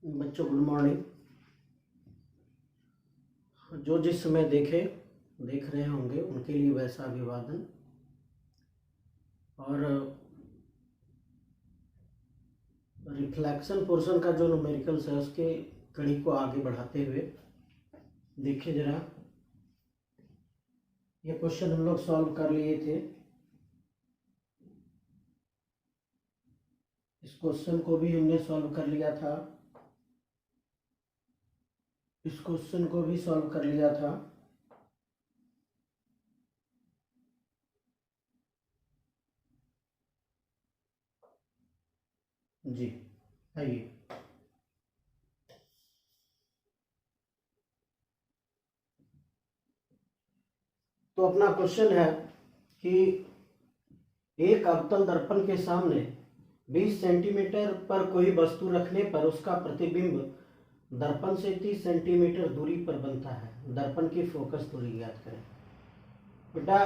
बच्चों good morning. जो जिस समय देख रहे होंगे उनके लिए वैसा अभिवादन। और रिफ्लेक्शन पोर्शन का जो न्यूमेरिकल्स है उसके कड़ी को आगे बढ़ाते हुए देखिए जरा, ये क्वेश्चन हम लोग सॉल्व कर लिए थे। इस क्वेश्चन को भी हमने सॉल्व कर लिया था, इस क्वेश्चन को भी सॉल्व कर लिया था। जी आइए, तो अपना क्वेश्चन है कि एक अवतल दर्पण के सामने 20 सेंटीमीटर पर कोई वस्तु रखने पर उसका प्रतिबिंब दर्पण से 30 सेंटीमीटर दूरी पर बनता है। दर्पण की फोकस दूरी ज्ञात करें। बेटा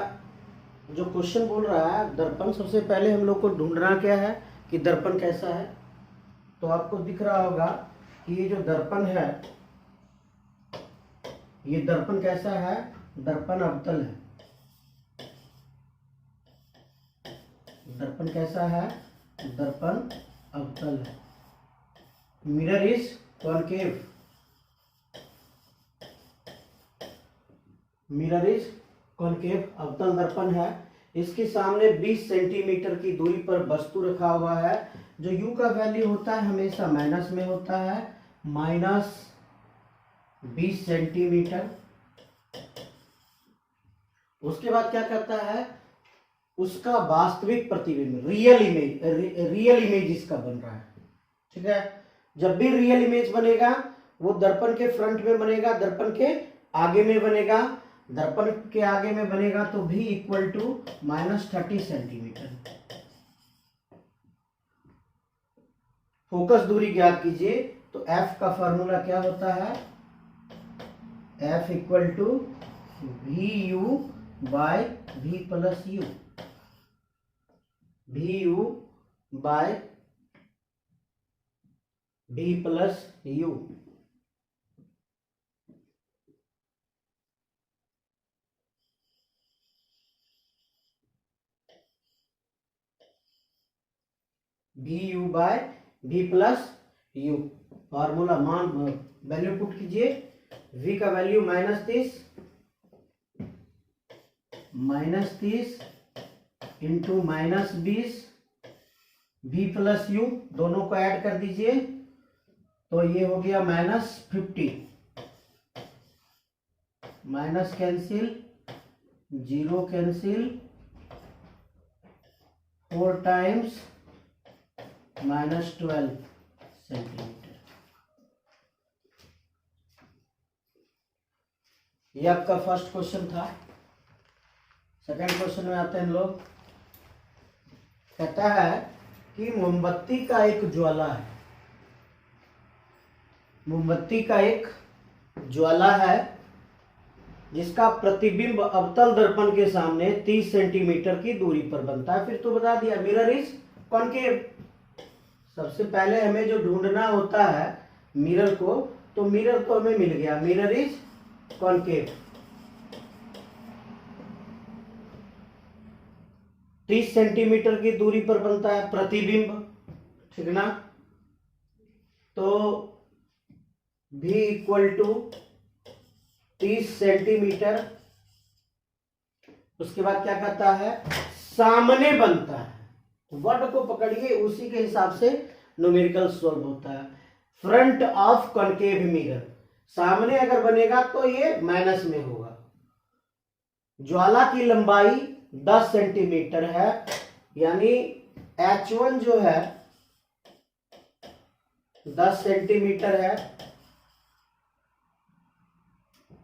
जो क्वेश्चन बोल रहा है दर्पण, सबसे पहले हम लोग को ढूंढना क्या है कि दर्पण कैसा है। तो आपको दिख रहा होगा कि ये जो दर्पण है, ये दर्पण कैसा है, दर्पण अवतल है। दर्पण कैसा है, दर्पण अवतल है। Mirror is concave, mirror is concave, अवतल दर्पण है। इसके सामने 20 सेंटीमीटर की दूरी पर वस्तु रखा हुआ है। जो u का वैल्यू होता है हमेशा माइनस में होता है, -20 सेंटीमीटर। उसके बाद क्या करता है, उसका वास्तविक प्रतिबिंब, रियल इमेज इसका बन रहा है। ठीक है, जब भी रियल इमेज बनेगा वो दर्पण के फ्रंट में बनेगा, दर्पण के आगे में बनेगा। दर्पण के आगे में बनेगा तो v equal to -30 centimetre. Focus दूरी ज्ञात कीजिए, तो f का फॉर्मूला क्या होता है, f equal to vu by v plus u, vu by v plus u। vu by v plus u, formula मान वैल्यू पुट कीजिए। v का value -30 into -20, v plus u दोनों को ऐड कर दीजिए तो ये हो गया -50, minus cancel, 0 cancel, 4 times -12 centimetre. ये आपका फर्स्ट क्वेश्चन था। सेकंड क्वेश्चन में आते हैं हम लोग। कहता है कि मोमबत्ती का एक ज्वाला है, मोमबत्ती का एक ज्वाला है जिसका प्रतिबिंब अवतल दर्पण के सामने 30 सेंटीमीटर की दूरी पर बनता है। फिर तो बता दिया मिरर इज कॉनकेव। सबसे पहले हमें जो ढूंढना होता है मिरर को, तो मिरर तो हमें मिल गया, मिरर इज कॉनकेव। 30 सेंटीमीटर की दूरी पर बनता है प्रतिबिंब, ठीक ना। तो v इक्वल टू 30 सेंटीमीटर। उसके बाद क्या कहता है, सामने बनता है। वर्ड को पकड़िए, उसी के हिसाब से न्यूमेरिकल सॉल्व होता है। फ्रंट ऑफ कॉनकेव मिरर, सामने अगर बनेगा तो ये माइनस में होगा। ज्वाला की लंबाई 10 सेंटीमीटर है, यानी H1 जो है 10 सेंटीमीटर है,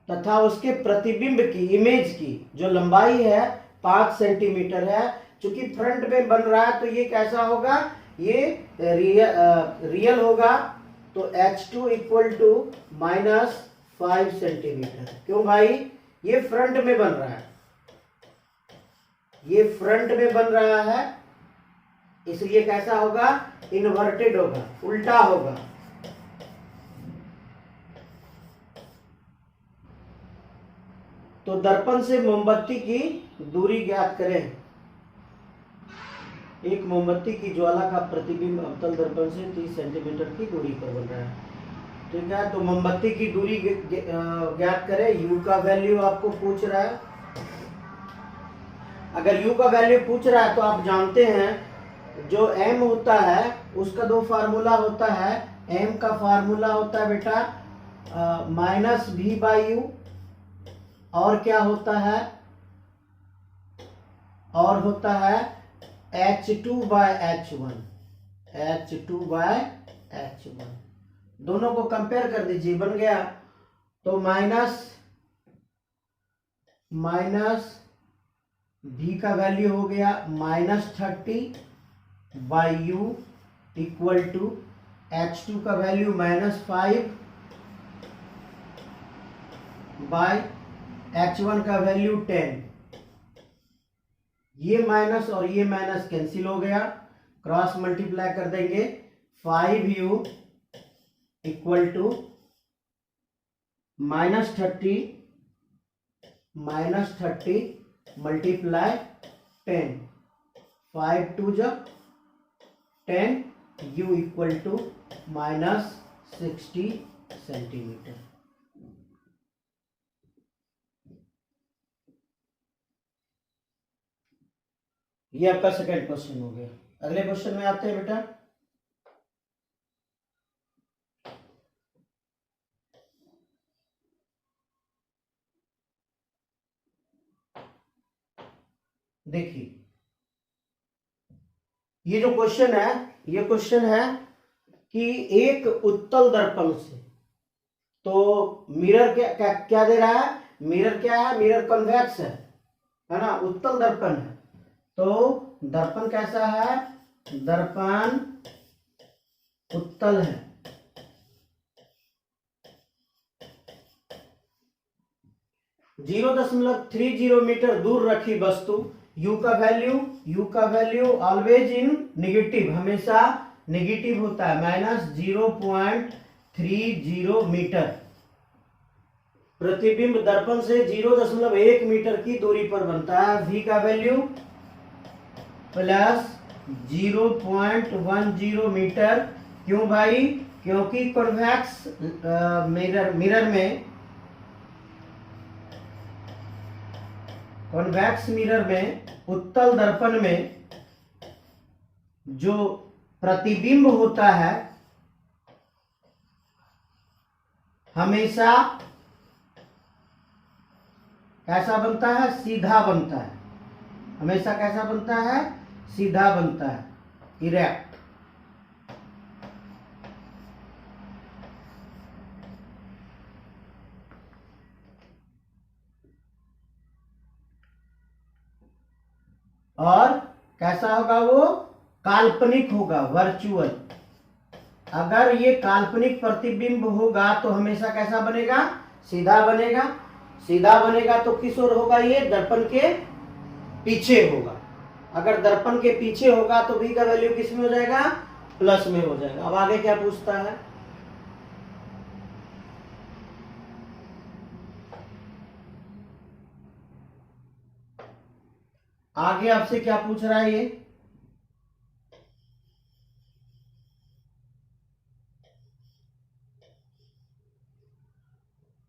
तथा उसके प्रतिबिंब की, इमेज की जो लंबाई है 5 सेंटीमीटर है। चूंकि फ्रंट में बन रहा है तो ये कैसा होगा, ये रियल होगा। तो H2 इक्वल टू -5 सेंटीमीटर। क्यों भाई, ये फ्रंट में बन रहा है, ये फ्रंट में बन रहा है, इसलिए कैसा होगा, इन्वर्टेड होगा, उल्टा होगा। तो दर्पण से मोमबत्ती की दूरी ज्ञात करें। एक मोमबत्ती की ज्वाला का प्रतिबिंब अवतल दर्पण से 30 सेंटीमीटर की दूरी पर बन रहा है। ठीक है, तो मोमबत्ती की दूरी ज्ञात करें। यू का वैल्यू आपको पूछ रहा है। अगर यू का वैल्यू पूछ रहा है तो आप जानते हैं जो एम होता है उसका दो फार्मूला होता है। एम का फार्मूला होता है बेटा माइनस वी बाई यू, और क्या होता है, और होता है H2 by H1, H2 by H1। दोनों को कंपेयर कर दीजिए, बन गया। तो माइनस v का वैल्यू हो गया -30 by you equal to H2 का वैल्यू -5 बाय H1 का वैल्यू 10। ये माइनस और ये माइनस कैंसिल हो गया, क्रॉस मल्टीप्लाई कर देंगे। 5u इक्वल टू -30 मल्टीप्लाई 10, 5 2 जब 10, u इक्वल टू -60 सेंटीमीटर। ये आपका सेकंड क्वेश्चन हो गया। अगले क्वेश्चन में आते हैं बेटा। देखिए ये जो क्वेश्चन है, ये क्वेश्चन है कि एक उत्तल दर्पण से, तो मिरर क्या दे रहा है, मिरर क्या है, मिरर कन्वेक्स है ना, उत्तल दर्पण है। तो दर्पण कैसा है, दर्पण उत्तल है। .30 मीटर दूर रखी वस्तु, u का वैल्यू ऑलवेज इन निगेटिव, हमेशा निगेटिव होता है, -0.30 मीटर। प्रतिबिंब दर्पण से 0.1 मीटर की दूरी पर बनता है। v का वैल्यू प्लस 0.10 मीटर। क्यों भाई, क्योंकि कॉन्वेक्स मिरर में उत्तल दर्पण में जो प्रतिबिंब होता है हमेशा कैसा बनता है, सीधा बनता है। हमेशा कैसा बनता है, सीधा बनता है, इरेक्ट। और कैसा होगा, वो काल्पनिक होगा, वर्चुअल। अगर ये काल्पनिक प्रतिबिंब होगा तो हमेशा कैसा बनेगा, सीधा बनेगा। सीधा बनेगा तो किस ओर होगा, ये दर्पण के पीछे होगा। अगर दर्पण के पीछे होगा तो v का वैल्यू किस में हो जाएगा, प्लस में हो जाएगा। अब आगे क्या पूछता है, आगे आपसे क्या पूछ रहा है, ये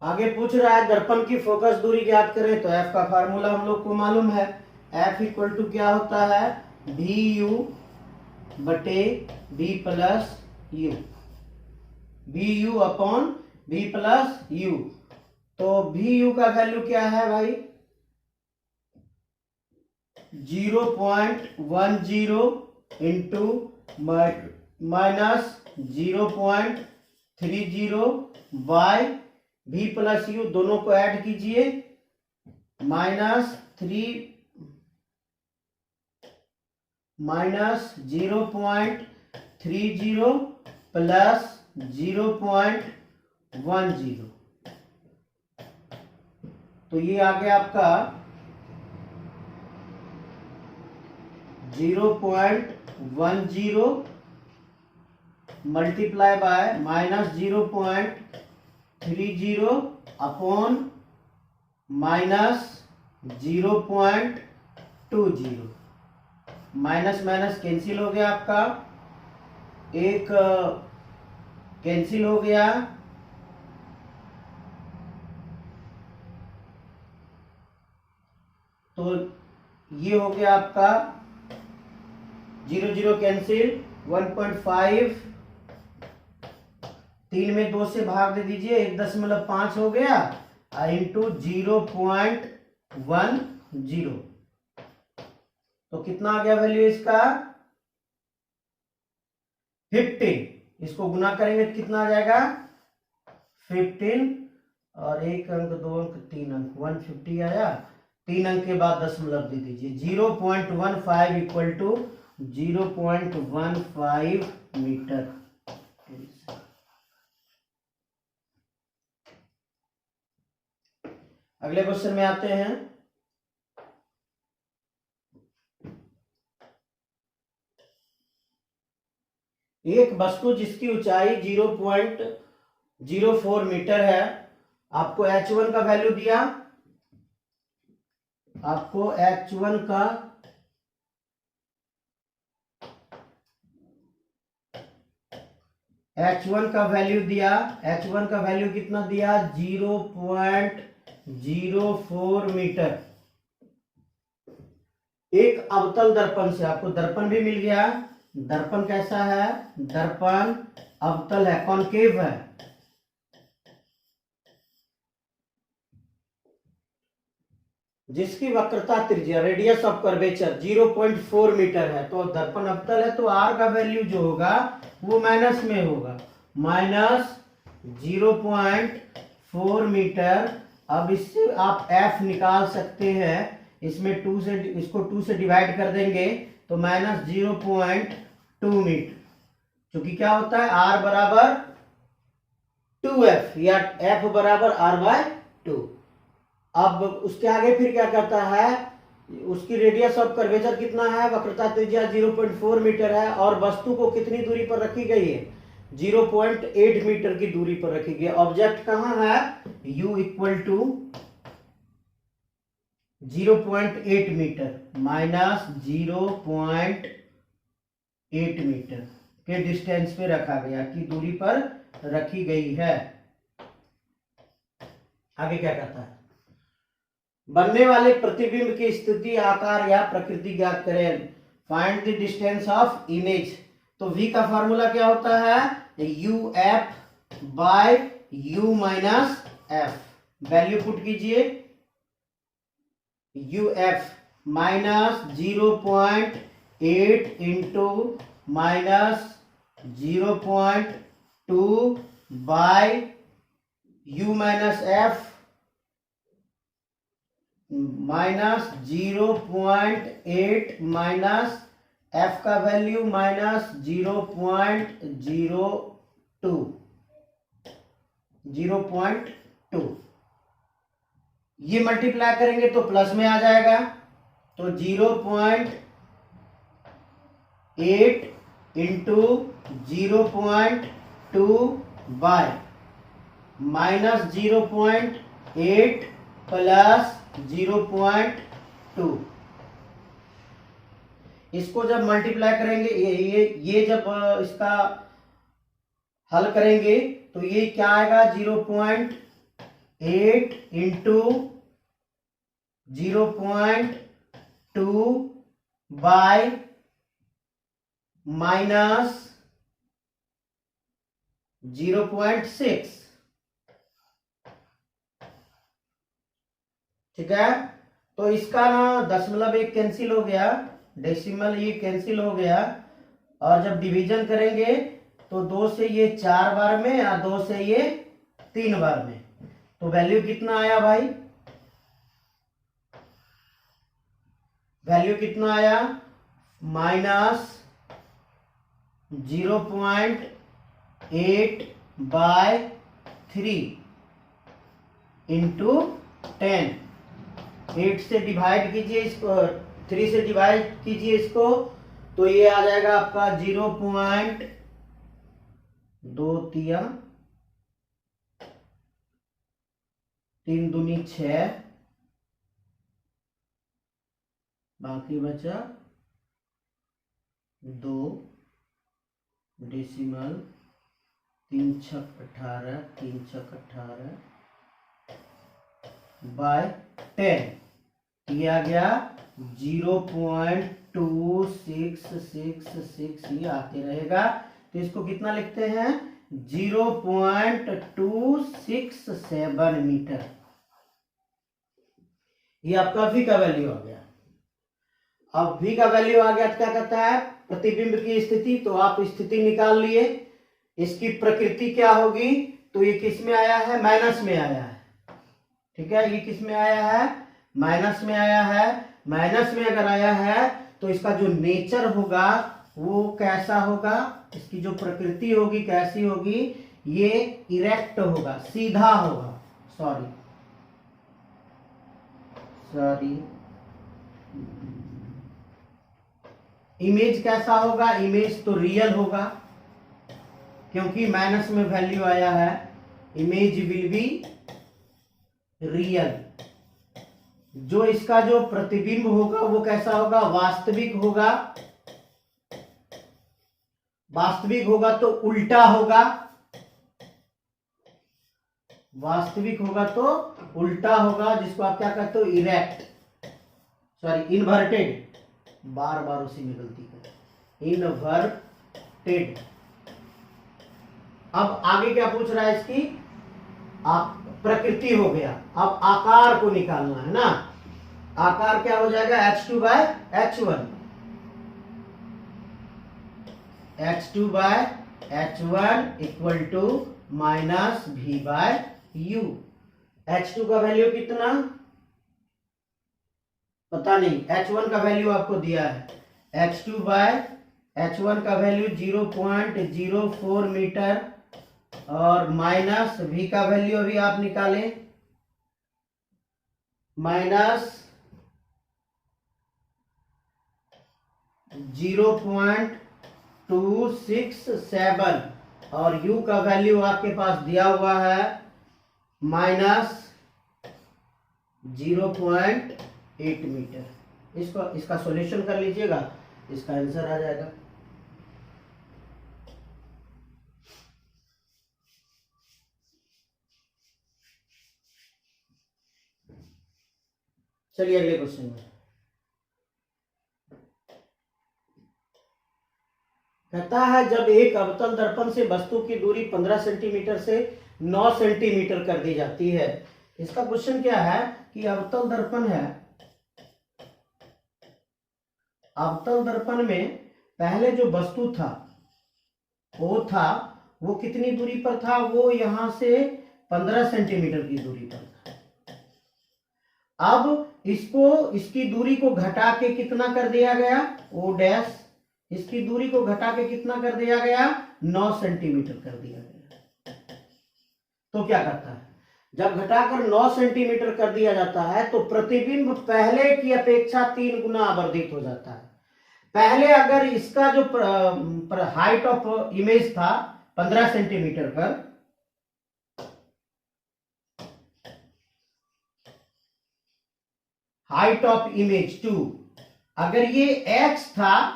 आगे पूछ रहा है दर्पण की फोकस दूरी ज्ञात करें। तो f का फार्मूला हम लोग को मालूम है, f इक्वल टू क्या होता है, भी यू बटे v plus u, v u upon v plus u. तो भी यू का वैल्यू क्या है भाई, 0.10 इंटू -0.30 बाय v प्लस यू, दोनों को ऐड कीजिए, -0.30 प्लस 0.10। तो ये आ गया आपका 0.10 multiply by -0.30 upon minus 0.20, minus minus cancel हो गया आपका, एक कैंसिल हो गया, तो ये हो गया आपका 0 0 कैंसिल, 1.5, 3 में 2 से भाग दे दीजिए, 1.5 हो गया इंटू 0.10, तो कितना आ गया वैल्यू इसका 15। इसको गुना करेंगे तो कितना आ जाएगा 15, और 1 अंक 2 अंक 3 अंक 150 आया, 3 अंक के बाद दशमलव दे दीजिए, 0.15 इक्वल टू 0.15 मीटर। अगले क्वेश्चन में आते हैं। एक वस्तु जिसकी ऊंचाई 0.04 मीटर है, आपको h1 का वैल्यू दिया, आपको h1 का वैल्यू दिया, h1 का वैल्यू कितना दिया 0.04 मीटर। एक अवतल दर्पण से, आपको दर्पण भी मिल गया, दर्पण कैसा है, दर्पण अवतल है, कॉनकेव है, जिसकी वक्रता त्रिज्या रेडियस ऑफ कर्वेचर 0.4 मीटर है, तो दर्पण अवतल है, तो आर का वैल्यू जो होगा वो माइनस में होगा, माइनस 0.4 मीटर। अब इससे आप एफ निकाल सकते हैं, इसमें 2 से, इसको 2 से डिवाइड कर देंगे तो माइनस 0.2 मीटर, क्योंकि क्या होता है आर बराबर 2f या f बराबर r/2। अब उसके आगे फिर क्या करता है, उसकी रेडियस ऑफ कर्वेचर कितना है, वक्रता त्रिज्या 0.4 मीटर है, और वस्तु को कितनी दूरी पर रखी गई है 0.8 मीटर की दूरी पर रखी गई है। ऑब्जेक्ट कहाँ है, u equal to 0.8 metre minus 0.8 metre के डिस्टेंस पे रखा गया, की दूरी पर रखी गई है। आगे क्या कहता है, बनने वाले प्रतिबिंब की स्थिति, आकार या प्रकृति ज्ञात करें, find the distance of image. तो v का फॉर्मूला क्या होता है, u f by u minus f, value put कीजिए, u f minus 0.8 into minus 0.2 by u minus f minus 0.8 minus f का वैल्यू माइनस 0.2, ये मल्टीप्लाई करेंगे तो प्लस में आ जाएगा, तो 0.8 इंटू 0.2 बाय माइनस 0.8 प्लस 0.2, इसको जब मल्टीप्लाई करेंगे, ये जब इसका हल करेंगे तो ये क्या आएगा 0.8 इंटू 0.2 बाय माइनस 0.6, ठीक है। तो इसका ना दशमलव एक कैंसिल हो गया, डेसिमल ये कैंसिल हो गया, और जब डिवीजन करेंगे तो 2 से ये 4 बार में और 2 से ये 3 बार में, तो वैल्यू कितना आया भाई, वैल्यू कितना आया माइनस 0.8 बाय 3 इंटू 10, 8 से डिवाइड कीजिए इसको, 3 से डिवाइड कीजिए इसको, तो ये आ जाएगा आपका 0.2 3 दूनी 6 बाकी बचा 2 डेसिमल 3 छक 18 3 छक 18 बाय 10, ये आ गया 0.2666, ये आते रहेगा। तो इसको कितना लिखते हैं 0.267 मीटर। ये आपका v का वैल्यू आ गया। अब v का वैल्यू आ गया तो क्या कहता है प्रतिबिंब की स्थिति, तो आप स्थिति निकाल लिए। इसकी प्रकृति क्या होगी, तो ये किस में आया है, माइनस में आया है। ठीक है, ये किस में आया है, माइनस में आया है। माइनस में अगर आया है तो इसका जो नेचर होगा वो कैसा होगा, इसकी जो प्रकृति होगी कैसी होगी, ये इरेक्ट होगा, सीधा होगा। सॉरी इमेज कैसा होगा, इमेज तो रियल होगा, क्योंकि माइनस में वैल्यू आया है। Image will be real. जो इसका जो प्रतिबिंब होगा वो कैसा होगा, वास्तविक होगा। वास्तविक होगा तो उल्टा होगा, वास्तविक होगा तो उल्टा होगा, जिसको आप क्या कहते हो इरेक्ट, सॉरी इन्वर्टेड, बार बार उसी में गलती कर, इन्वर्टेड। अब आगे क्या पूछ रहा है इसकी, आप प्रकृति हो गया। अब आकार को निकालना है ना। आकार क्या हो जाएगा h2 by h1, h2 by h1 equal to minus v by u। h2 का वैल्यू कितना पता नहीं, h1 का वैल्यू आपको दिया है। h2 बाय h1 का वैल्यू 0.04 मीटर और माइनस v का वैल्यू अभी आप निकालें, माइनस 0.267 और u का वैल्यू आपके पास दिया हुआ है माइनस 0.8 मीटर। इसका सॉल्यूशन कर लीजिएगा, इसका आंसर आ जाएगा। चलिए अगले क्वेश्चन में। कहता है जब एक अवतल दर्पण से वस्तु की दूरी 15 सेंटीमीटर से 9 सेंटीमीटर कर दी जाती है। इसका क्वेश्चन क्या है कि अवतल दर्पण है, अवतल दर्पण में पहले जो वस्तु था वो कितनी दूरी पर था, वो यहां से 15 सेंटीमीटर की दूरी पर था। अब इसकी दूरी को घटा के कितना कर दिया गया, ओ डैश, इसकी दूरी को घटा के कितना कर दिया गया, 9 सेंटीमीटर कर दिया गया। तो क्या करता है, जब घटाकर 9 सेंटीमीटर कर दिया जाता है तो प्रतिबिंब पहले की अपेक्षा 3 गुना आवर्धित हो जाता है। पहले अगर इसका जो हाइट ऑफ इमेज था 15 सेंटीमीटर पर, हाइट ऑफ इमेज 2, अगर ये x था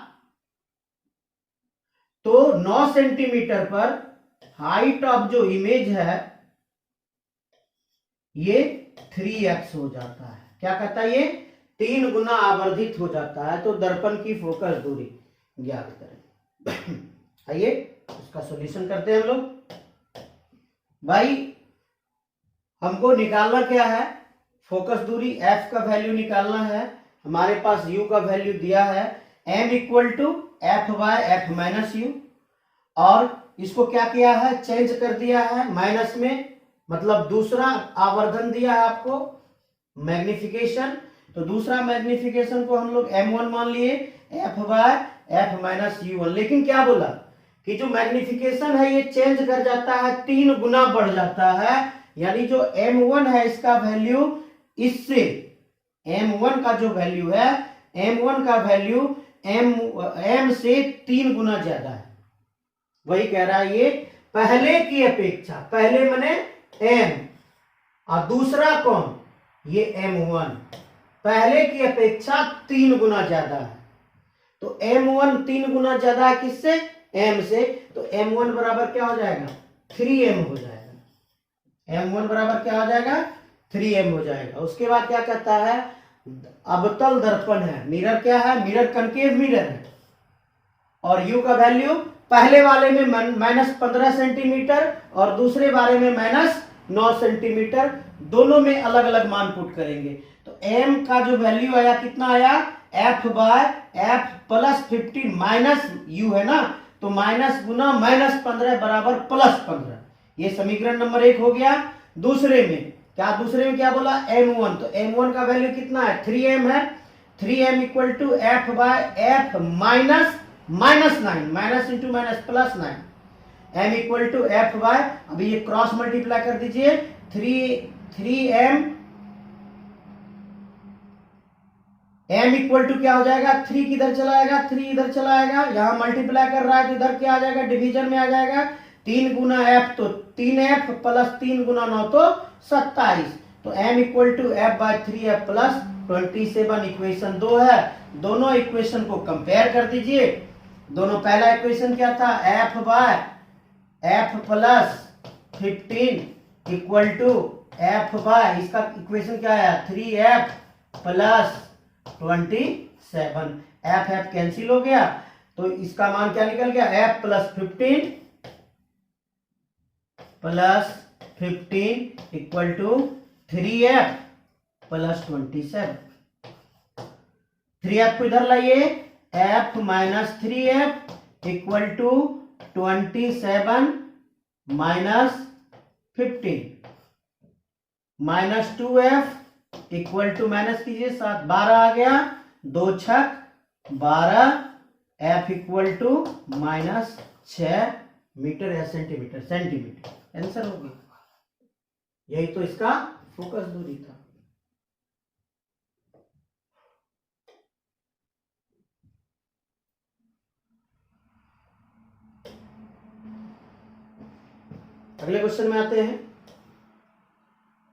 तो 9 सेंटीमीटर पर हाइट ऑफ जो इमेज है ये 3x हो जाता है। क्या कहता है, ये 3 गुना आवर्धित हो जाता है। तो दर्पण की फोकस दूरी ज्ञात करें। आइए इसका सॉल्यूशन करते हैं हम लोग। भाई हमको निकालना क्या है, फोकस दूरी f का वैल्यू निकालना है। हमारे पास u का वैल्यू दिया है m equal to f by f minus u, और इसको क्या किया है, चेंज कर दिया है माइनस में, मतलब दूसरा आवर्धन दिया है आपको, मैग्निफिकेशन। तो दूसरा मैग्निफिकेशन को हम लोग m1 मान लिए, f by f minus u1। लेकिन क्या बोला कि जो मैग्निफिकेशन है ये चेंज कर जाता है, 3 गुना बढ़ जाता है। यानी जो m1 है इसका वैल्यू इससे, m1 का जो वैल्यू है, m1 का वैल्यू m से 3 गुना ज्यादा है। वही कह रहा है ये पहले की अपेक्षा, पहले मने m और दूसरा कौन, ये m1, पहले की अपेक्षा 3 गुना ज्यादा है। तो M1 3 गुना ज्यादा है किससे? M से। तो M1 बराबर क्या हो जाएगा? 3M हो जाएगा। M1 बराबर क्या हो जाएगा? 3M हो जाएगा। उसके बाद क्या कहता है? अवतल दर्पण है, मिरर क्या है? मिरर कनकेव मिरर है, और U का वैल्यू पहले वाले में -15 सेंटीमीटर और दूसरे वाले में -9 सेंटीमीटर, दोनों में अलग अलग मान पुट करेंगे। तो M का जो वैल्यू आया कितना आया? F by F plus 15 minus U है ना, तो माइनस गुना -15 बराबर +15। ये समीकरण नंबर 1 हो गया। दूसरे में क्या बोला? M1। तो M1 का वैल्यू कितना है? 3M है। 3M equal to F by F minus -9, minus into minus +9। M equal to F by, अभी ये क्रॉस मल्टीप्लाई कर दीजिए, 3M M इक्वल टू क्या हो जाएगा? 3 किधर चला आएगा? 3 इधर चला आएगा, यहां मल्टीप्लाई कर रहा है तो इधर क्या आ जाएगा? डिवीजन में आ जाएगा। 3 गुना F तो 3F प्लस 3 गुना 9 तो 27। तो M equal to F by 3F plus 27। Equation 2 है। दोनों इक्वेशन को कंपेयर कर दीजिए। दोनों, पहला इक्वेशन क्या था? F by F plus 15 equal to F by, इसका इक्वेशन क्या आया? 3F plus 27। F कैंसिल हो गया, तो इसका मान क्या निकल गया? F plus 15 equal to 3F plus 27। 3F को इधर लाइए, F minus 3F equal to 27 minus 15, minus 2F equal to, minus कीजिए, 7 12 आ गया, 2 छक 12, F इक्वल टू -6 मीटर या सेंटीमीटर। आंसर हो गया। यही तो इसका फोकस दूरी था। अगले क्वेश्चन में आते हैं।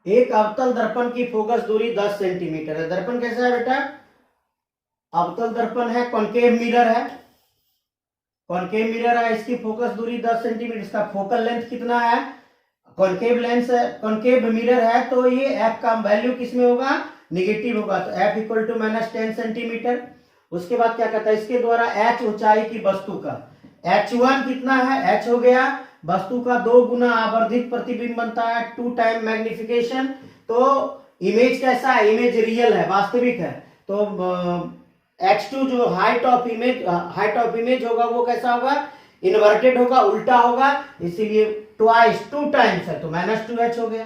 एक अवतल दर्पण की फोकस दूरी 10 सेंटीमीटर है। दर्पण कैसा है बेटा? अवतल दर्पण है, कॉनकेव मिरर है। कॉनकेव मिरर है, इसकी फोकस दूरी 10 सेंटीमीटर। इसका फोकल लेंथ कितना है? कॉनकेव लेंस है, कॉनकेव मिरर है, तो ये F का वैल्यू किसमें होगा? निगेटिव होगा। तो F इक्वल टू -10 सेंटीमीटर। उसके बाद क्या कहता है? इसके द्वारा H ऊंचाई की वस्तु का H1 कितना है? H हो गया वस्तु का 2 गुना आवर्धित प्रतिबिंब बनता है, 2 टाइम मैग्निफिकेशन। तो इमेज कैसा है? इमेज रियल है, वास्तविक है। तो H2 जो हाइट ऑफ इमेज होगा वो कैसा होगा? इन्वर्टेड होगा, उल्टा होगा, इसीलिए ट्वाइस 2 टाइम्स है, तो -2H हो गया।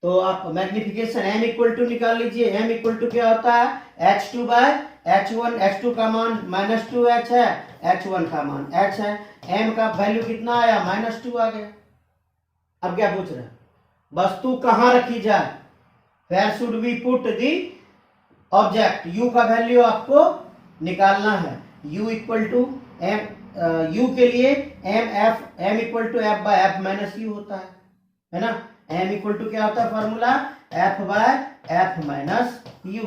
तो आप मैग्निफिकेशन M इक्वल टू निकाल लीजिए। M इक्वल टू क्या होता है? H2 by H1। H2 का मान -2H है, H1 का मान H है। M का वैल्यू कितना आया? -2 आ गया। अब क्या पूछ रहे हैं? वस्तु कहां रखी जाए? Where should we put the object? U का वैल्यू आपको निकालना है। U equal to M, U के लिए M equal to F by F minus U होता है ना? M इक्वल टू क्या होता है formula? F by F minus U।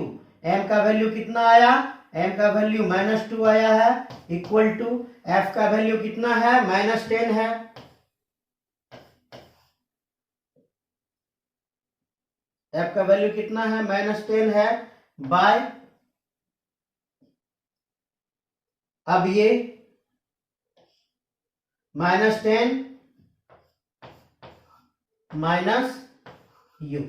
M का वैल्यू कितना आया? M का वैल्यू -2 आया है, इक्वल टू F का वैल्यू कितना है? -10 है। F का वैल्यू कितना है? -10 है, बाय, अब ये -10 माइनस U,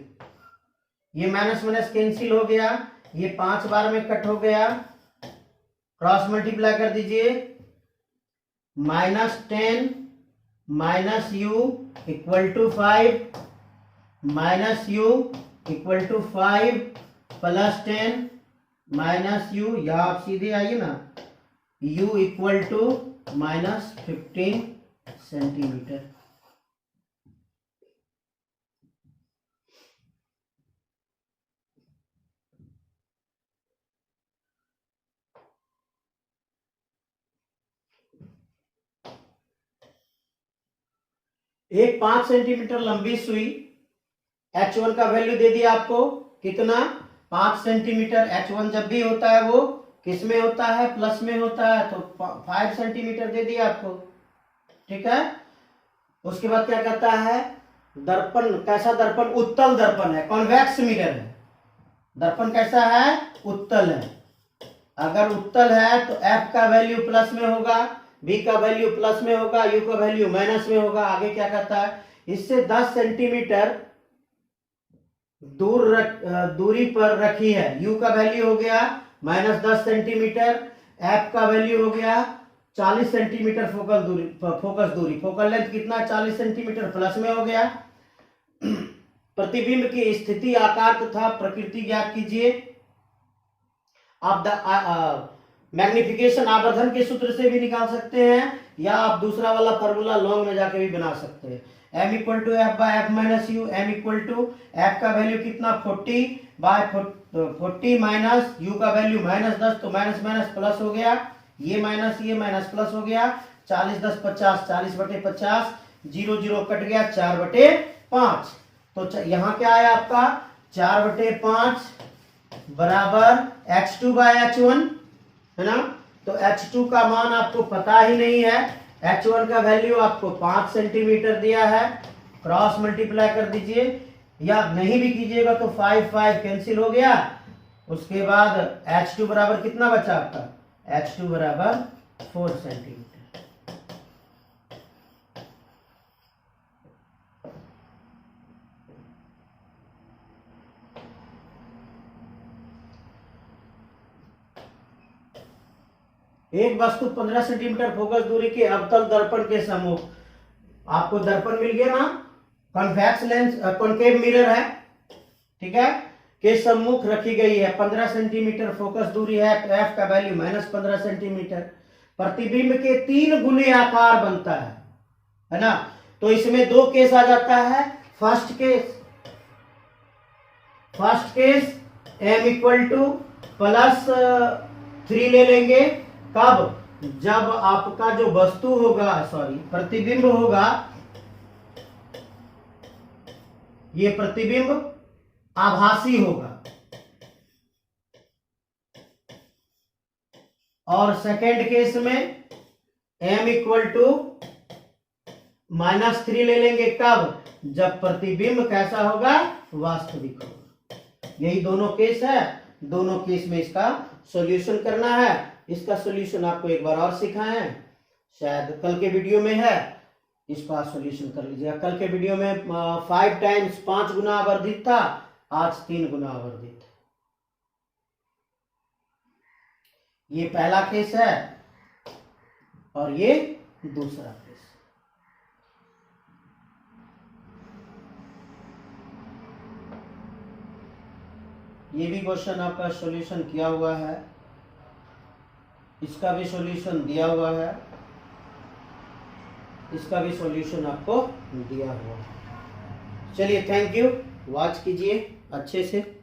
ये माइनस माइनस कैंसिल हो गया, ये 5 बार में कट हो गया, क्रॉस मल्टीप्लाई कर दीजिए। -10 minus U equal to 5, minus U equal to 5 plus 10 minus U, या आप सीधे आइए ना, U इक्वल टू -15 सेंटीमीटर। एक 5 सेंटीमीटर लंबी सुई H1 का वैल्यू दे दिया आपको कितना? 5 सेंटीमीटर। H1 जब भी होता है वो किस में होता है, प्लस में होता है, तो 5 सेंटीमीटर दे दिया आपको, ठीक है। उसके बाद क्या कहता है, दर्पण कैसा दर्पण, उत्तल दर्पण है, कॉन्वेक्स मिरर है। दर्पण कैसा है, उत्तल है। अगर उत्तल है तो F का वैल्यू प्लस में होगा, B का वैल्यू प्लस में होगा, U का वैल्यू माइनस में होगा। आगे क्या कहता है, इससे 10 सेंटीमीटर दूरी पर रखी है। U का वैल्यू हो गया -10 सेंटीमीटर, F का वैल्यू हो गया 40 सेंटीमीटर फोकस दूरी। फोकल लेंथ कितना, 40 सेंटीमीटर, प्लस में हो गया। प्रतिबिंब की स्थिति, आकार तथा प्रकृति ज्ञात कीजिए। आप मैग्निफिकेशन आवर्धन के सूत्र से भी निकाल सकते हैं, या आप दूसरा वाला फॉर्मूला लॉन्ग में जाके भी बना सकते हैं। m equal to F by F minus U. m equal to F का वैल्यू कितना, 40 बाय 40 माइनस यू का वैल्यू -10, तो माइनस माइनस प्लस हो गया, ये माइनस प्लस हो गया। 40 10 50, 40/50, 0 0 कट गया, 4/5। तो यहाँ क्या आया आपका, 4/5 बराबर H2 बाय H1, है ना। तो H2 का मान आपको पता ही नहीं है, H1 का वैल्यू आपको 5 सेंटीमीटर दिया है। क्रॉस मल्टीप्लाई कर दीजिए, या नहीं भी कीजिएगा तो 5 5 कैंसिल हो गया। उसके बाद H2 बराबर कितना बचा आपका, H2 बराबर 4 सेंटीमीटर। एक वस्तु 15 सेंटीमीटर फोकस दूरी के अवतल दर्पण के सम्मुख, आपको दर्पण मिल गया ना, कॉन्वेक्स लेंस कॉन्केव मिरर है, ठीक है, के सम्मुख रखी गई है। 15 सेंटीमीटर फोकस दूरी है, तो एफ का वैल्यू -15 सेंटीमीटर। प्रतिबिंब के 3 गुने आकार बनता है ना। तो इसमें 2 केस आ जाता है। First case m equal to +3 ले लेंगे। कब, जब आपका जो वस्तु होगा, प्रतिबिंब होगा, ये प्रतिबिंब आभासी होगा। और सेकेंड केस में m इक्वल टू -3 ले लेंगे। कब, जब प्रतिबिंब कैसा होगा, वास्तविक होगा। यही दोनों केस है। दोनों केस में इसका सॉल्यूशन करना है। इसका सॉल्यूशन आपको एक बार और सिखाए हैं, शायद कल के वीडियो में है, इसका सॉल्यूशन कर लीजिएगा। कल के वीडियो में 5 टाइम्स 5 गुना आवर्धित था, आज 3 गुना आवर्धित। ये पहला केस है और ये दूसरा केस। ये भी क्वेश्चन आपका सॉल्यूशन किया हुआ है, इसका भी सॉल्यूशन दिया हुआ है, इसका भी सॉल्यूशन आपको दिया हुआ है। चलिए, थैंक यू, वॉच कीजिए अच्छे से।